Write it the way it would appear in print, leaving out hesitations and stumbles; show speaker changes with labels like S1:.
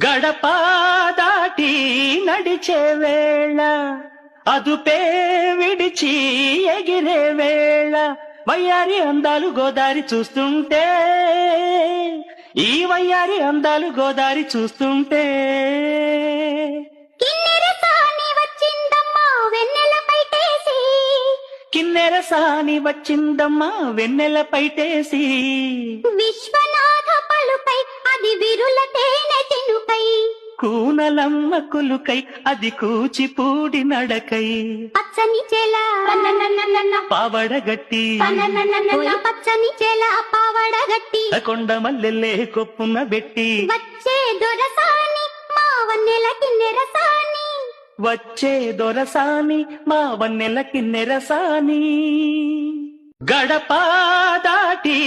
S1: గడప దాటి నడిచే వేళ అదుపే విడిచి ఎగిరే వేళ వయ్యారి అందాలు గోదారి చూస్తుంటే ఈ వయ్యారి అందాలు గోదారి చూస్తుంటే కిన్నెర సాని వచ్చిందమ్మా వెన్నెల పైటేసి
S2: విశ్వనాథ పలుకై అది విరుల తేనె తినుకై
S1: కూనలమ్మ కులుకై అది కూచిపూడి నడకై
S2: పచ్చని చెల
S1: పావడగట్టి
S2: పచ్చని చెల పావడగట్టి
S1: కొండ మల్లెల్లే కొప్పున పెట్టి
S2: వచ్చే దొరసాని మా వన్నెల కిన్నెర సాని
S1: వచ్చే దొరసాని మా వన్నెల కిన్నెర సాని గడప దాటి